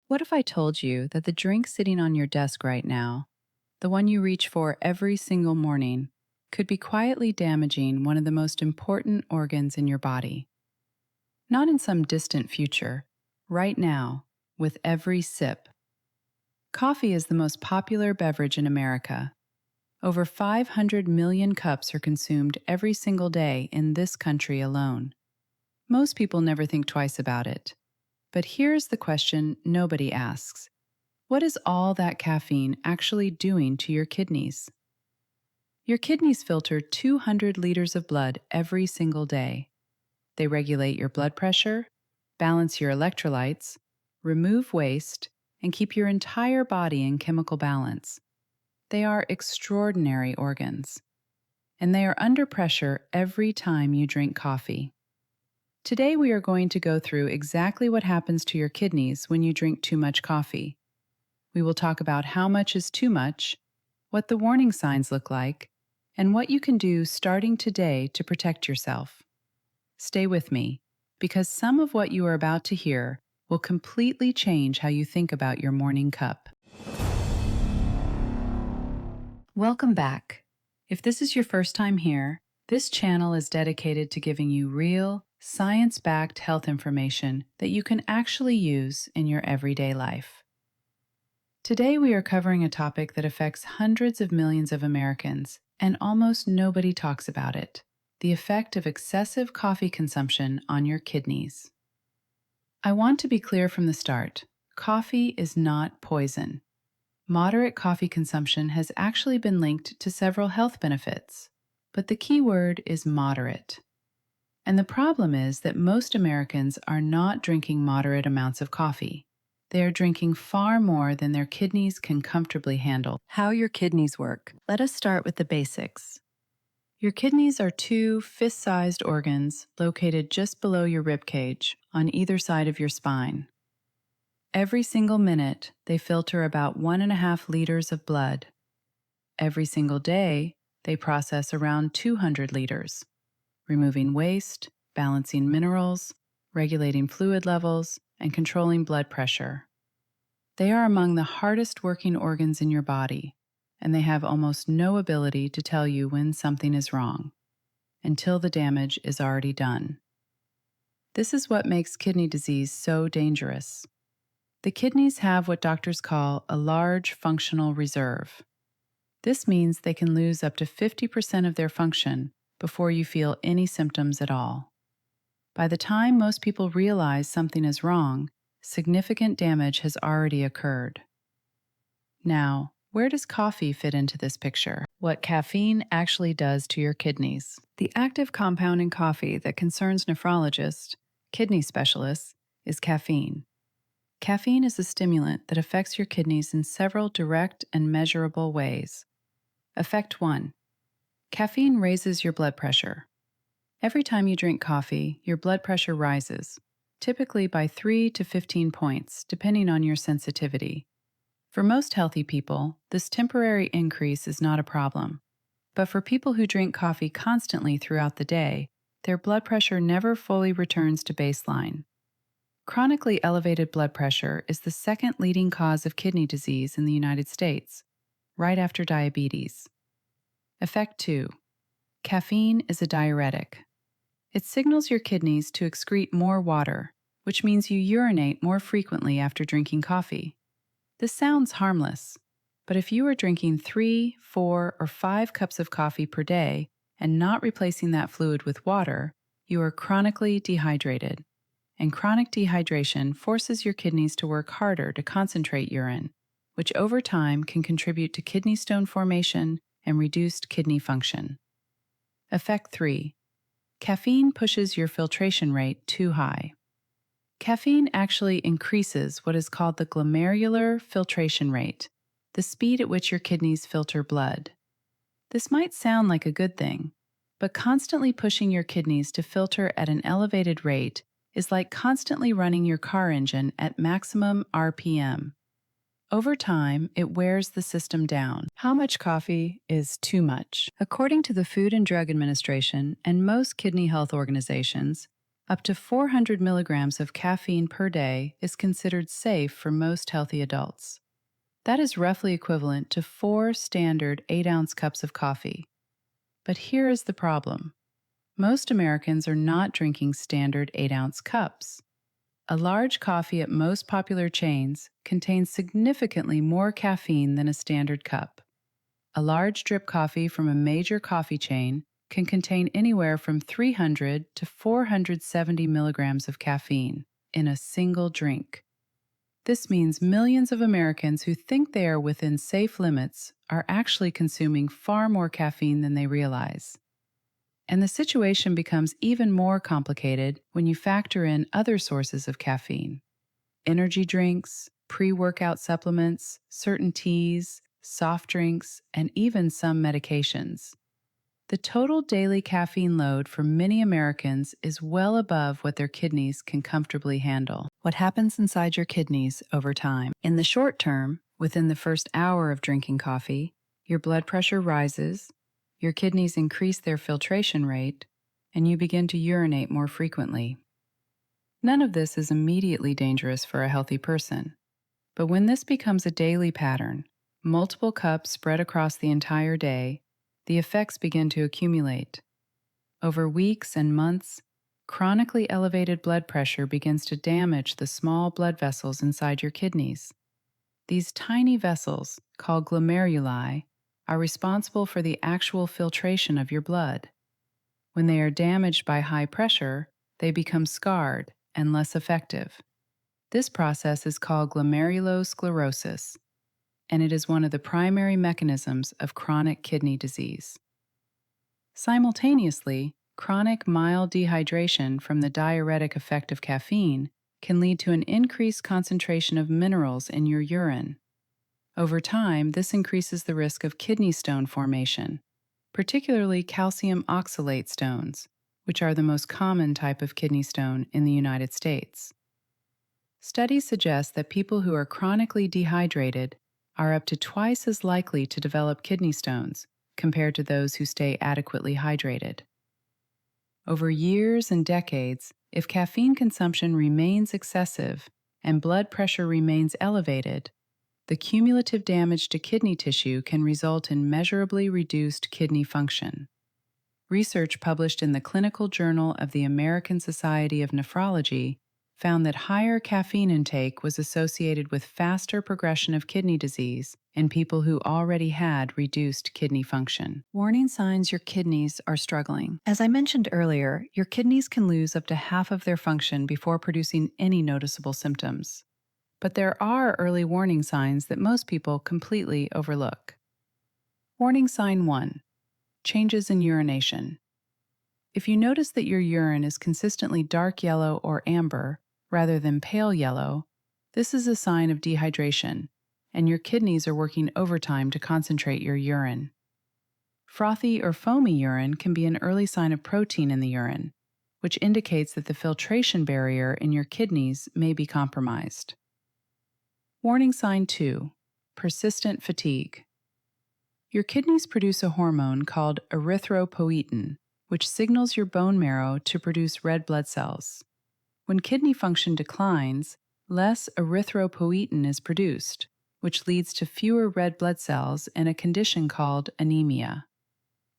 What if I told you that the drink sitting on your desk right now, the one you reach for every single morning, could be quietly damaging one of the most important organs in your body? Not in some distant future, right now, with every sip. Coffee is the most popular beverage in America. Over 500 million cups are consumed every single day in this country alone. Most people never think twice about it. But here's the question nobody asks. What is all that caffeine actually doing to your kidneys? Your kidneys filter 200 liters of blood every single day. They regulate your blood pressure, balance your electrolytes, remove waste, and keep your entire body in chemical balance. They are extraordinary organs, and they are under pressure every time you drink coffee. Today, we are going to go through exactly what happens to your kidneys when you drink too much coffee. We will talk about how much is too much, what the warning signs look like, and what you can do starting today to protect yourself. Stay with me, because some of what you are about to hear will completely change how you think about your morning cup. Welcome back. If this is your first time here, this channel is dedicated to giving you real, science-backed health information that you can actually use in your everyday life. Today, we are covering a topic that affects hundreds of millions of Americans, and almost nobody talks about it: the effect of excessive coffee consumption on your kidneys. I want to be clear from the start: coffee is not poison. Moderate coffee consumption has actually been linked to several health benefits, but the key word is moderate. And the problem is that most Americans are not drinking moderate amounts of coffee. They are drinking far more than their kidneys can comfortably handle. How your kidneys work. Let us start with the basics. Your kidneys are two fist-sized organs located just below your rib cage on either side of your spine. Every single minute, they filter about 1.5 liters of blood. Every single day, they process around 200 liters, removing waste, balancing minerals, regulating fluid levels, and controlling blood pressure. They are among the hardest working organs in your body, and they have almost no ability to tell you when something is wrong, until the damage is already done. This is what makes kidney disease so dangerous. The kidneys have what doctors call a large functional reserve. This means they can lose up to 50% of their function before you feel any symptoms at all. By the time most people realize something is wrong, significant damage has already occurred. Now, where does coffee fit into this picture? What caffeine actually does to your kidneys. The active compound in coffee that concerns nephrologists, kidney specialists, is caffeine. Caffeine is a stimulant that affects your kidneys in several direct and measurable ways. Effect 1. Caffeine raises your blood pressure. Every time you drink coffee, your blood pressure rises, typically by 3 to 15 points, depending on your sensitivity. For most healthy people, this temporary increase is not a problem. But for people who drink coffee constantly throughout the day, their blood pressure never fully returns to baseline. Chronically elevated blood pressure is the second leading cause of kidney disease in the United States, right after diabetes. Effect 2. Caffeine is a diuretic. It signals your kidneys to excrete more water, which means you urinate more frequently after drinking coffee. This sounds harmless, but if you are drinking 3, 4, or 5 cups of coffee per day and not replacing that fluid with water, you are chronically dehydrated. And chronic dehydration forces your kidneys to work harder to concentrate urine, which over time can contribute to kidney stone formation and reduced kidney function. Effect 3. Caffeine pushes your filtration rate too high. Caffeine actually increases what is called the glomerular filtration rate, the speed at which your kidneys filter blood. This might sound like a good thing, but constantly pushing your kidneys to filter at an elevated rate is like constantly running your car engine at maximum RPM. Over time, it wears the system down. How much coffee is too much? According to the Food and Drug Administration and most kidney health organizations, Up to 400 milligrams of caffeine per day is considered safe for most healthy adults. That is roughly equivalent to 4 standard 8-ounce cups of coffee. But here is the problem. Most Americans are not drinking standard 8-ounce cups. A large coffee at most popular chains contains significantly more caffeine than a standard cup. A large drip coffee from a major coffee chain can contain anywhere from 300 to 470 milligrams of caffeine in a single drink. This means millions of Americans who think they are within safe limits are actually consuming far more caffeine than they realize. And the situation becomes even more complicated when you factor in other sources of caffeine: energy drinks, pre-workout supplements, certain teas, soft drinks, and even some medications. The total daily caffeine load for many Americans is well above what their kidneys can comfortably handle. What happens inside your kidneys over time? In the short term, within the first hour of drinking coffee, your blood pressure rises, your kidneys increase their filtration rate, and you begin to urinate more frequently. None of this is immediately dangerous for a healthy person. But when this becomes a daily pattern, multiple cups spread across the entire day, the effects begin to accumulate. Over weeks and months, chronically elevated blood pressure begins to damage the small blood vessels inside your kidneys. These tiny vessels, called glomeruli, are responsible for the actual filtration of your blood. When they are damaged by high pressure, they become scarred and less effective. This process is called glomerulosclerosis, and it is one of the primary mechanisms of chronic kidney disease. Simultaneously, chronic mild dehydration from the diuretic effect of caffeine can lead to an increased concentration of minerals in your urine. Over time, this increases the risk of kidney stone formation, particularly calcium oxalate stones, which are the most common type of kidney stone in the United States. Studies suggest that people who are chronically dehydrated are up to twice as likely to develop kidney stones compared to those who stay adequately hydrated. Over years and decades, if caffeine consumption remains excessive and blood pressure remains elevated, the cumulative damage to kidney tissue can result in measurably reduced kidney function. Research published in the Clinical Journal of the American Society of Nephrology found that higher caffeine intake was associated with faster progression of kidney disease in people who already had reduced kidney function. Warning signs your kidneys are struggling. As I mentioned earlier, your kidneys can lose up to half of their function before producing any noticeable symptoms. But there are early warning signs that most people completely overlook. Warning sign 1: changes in urination. If you notice that your urine is consistently dark yellow or amber rather than pale yellow, this is a sign of dehydration, and your kidneys are working overtime to concentrate your urine. Frothy or foamy urine can be an early sign of protein in the urine, which indicates that the filtration barrier in your kidneys may be compromised. Warning sign 2: persistent fatigue. Your kidneys produce a hormone called erythropoietin, which signals your bone marrow to produce red blood cells. When kidney function declines, less erythropoietin is produced, which leads to fewer red blood cells and a condition called anemia.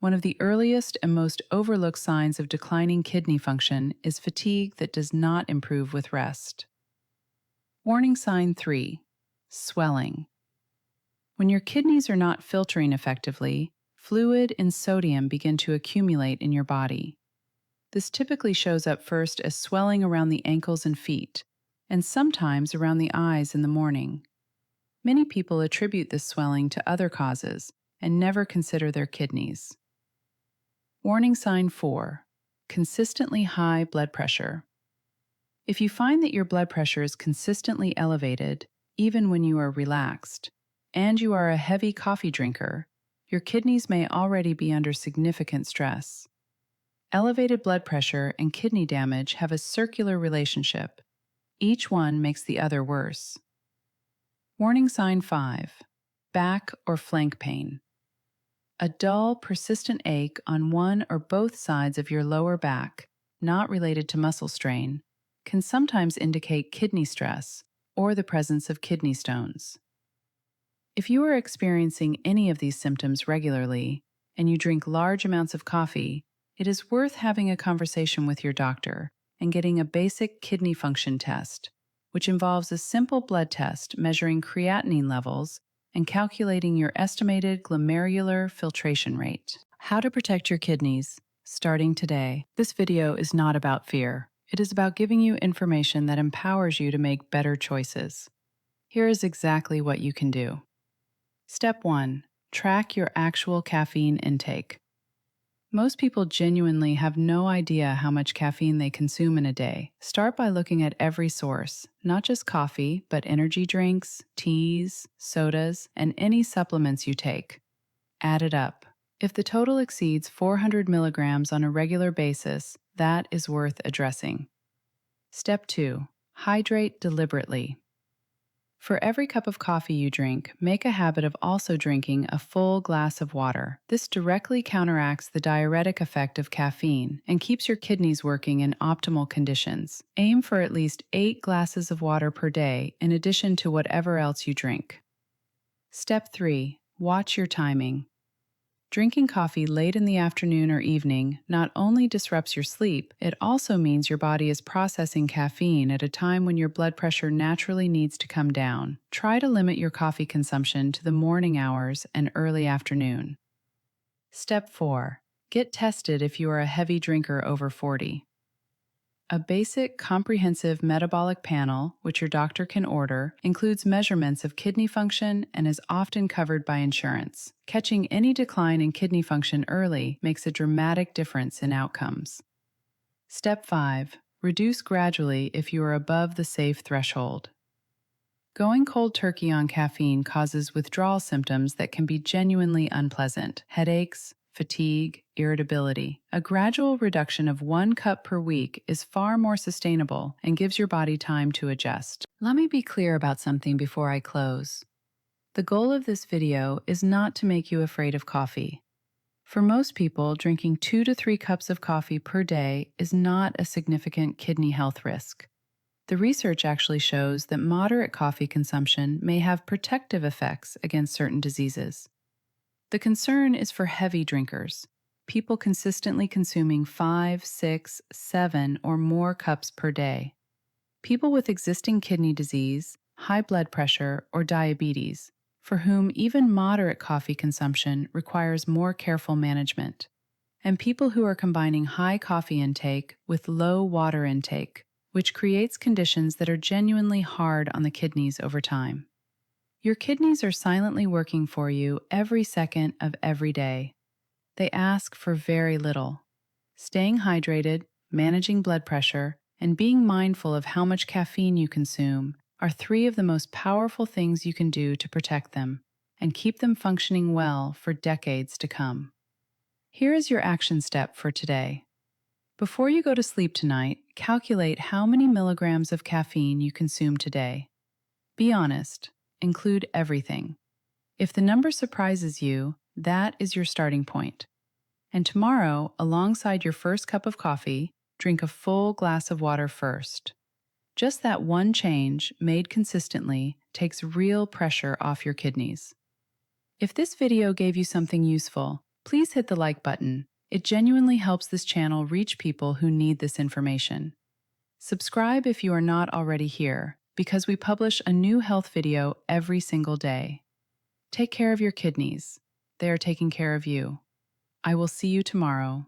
One of the earliest and most overlooked signs of declining kidney function is fatigue that does not improve with rest. Warning sign 3: swelling. When your kidneys are not filtering effectively, fluid and sodium begin to accumulate in your body. This typically shows up first as swelling around the ankles and feet, and sometimes around the eyes in the morning. Many people attribute this swelling to other causes and never consider their kidneys. Warning sign 4: consistently high blood pressure. If you find that your blood pressure is consistently elevated, even when you are relaxed, and you are a heavy coffee drinker, your kidneys may already be under significant stress. Elevated blood pressure and kidney damage have a circular relationship. Each one makes the other worse. Warning sign 5: back or flank pain. A dull, persistent ache on one or both sides of your lower back, not related to muscle strain, can sometimes indicate kidney stress or the presence of kidney stones. If you are experiencing any of these symptoms regularly and you drink large amounts of coffee, it is worth having a conversation with your doctor and getting a basic kidney function test, which involves a simple blood test measuring creatinine levels and calculating your estimated glomerular filtration rate. How to protect your kidneys, starting today. This video is not about fear. It is about giving you information that empowers you to make better choices. Here is exactly what you can do. Step 1. Track your actual caffeine intake. Most people genuinely have no idea how much caffeine they consume in a day. Start by looking at every source, not just coffee, but energy drinks, teas, sodas, and any supplements you take. Add it up. If the total exceeds 400 milligrams on a regular basis, that is worth addressing. Step 2. Hydrate deliberately. For every cup of coffee you drink, make a habit of also drinking a full glass of water. This directly counteracts the diuretic effect of caffeine and keeps your kidneys working in optimal conditions. Aim for at least 8 glasses of water per day in addition to whatever else you drink. Step 3. Watch your timing. Drinking coffee late in the afternoon or evening not only disrupts your sleep, it also means your body is processing caffeine at a time when your blood pressure naturally needs to come down. Try to limit your coffee consumption to the morning hours and early afternoon. Step 4. Get tested if you are a heavy drinker over 40. A basic, comprehensive metabolic panel, which your doctor can order, includes measurements of kidney function and is often covered by insurance. Catching any decline in kidney function early makes a dramatic difference in outcomes. Step 5. Reduce gradually if you are above the safe threshold. Going cold turkey on caffeine causes withdrawal symptoms that can be genuinely unpleasant: headaches, fatigue, irritability. A gradual reduction of 1 cup per week is far more sustainable and gives your body time to adjust. Let me be clear about something before I close. The goal of this video is not to make you afraid of coffee. For most people, drinking 2 to 3 cups of coffee per day is not a significant kidney health risk. The research actually shows that moderate coffee consumption may have protective effects against certain diseases. The concern is for heavy drinkers, people consistently consuming 5, 6, 7, or more cups per day. People with existing kidney disease, high blood pressure, or diabetes, for whom even moderate coffee consumption requires more careful management. And people who are combining high coffee intake with low water intake, which creates conditions that are genuinely hard on the kidneys over time. Your kidneys are silently working for you every second of every day. They ask for very little. Staying hydrated, managing blood pressure, and being mindful of how much caffeine you consume are 3 of the most powerful things you can do to protect them and keep them functioning well for decades to come. Here is your action step for today. Before you go to sleep tonight, calculate how many milligrams of caffeine you consume today. Be honest. Include everything. If the number surprises you, that is your starting point. And tomorrow, alongside your first cup of coffee, drink a full glass of water first. Just that one change, made consistently, takes real pressure off your kidneys. If this video gave you something useful, please hit the like button. It genuinely helps this channel reach people who need this information. Subscribe if you are not already here, because we publish a new health video every single day. Take care of your kidneys. They are taking care of you. I will see you tomorrow.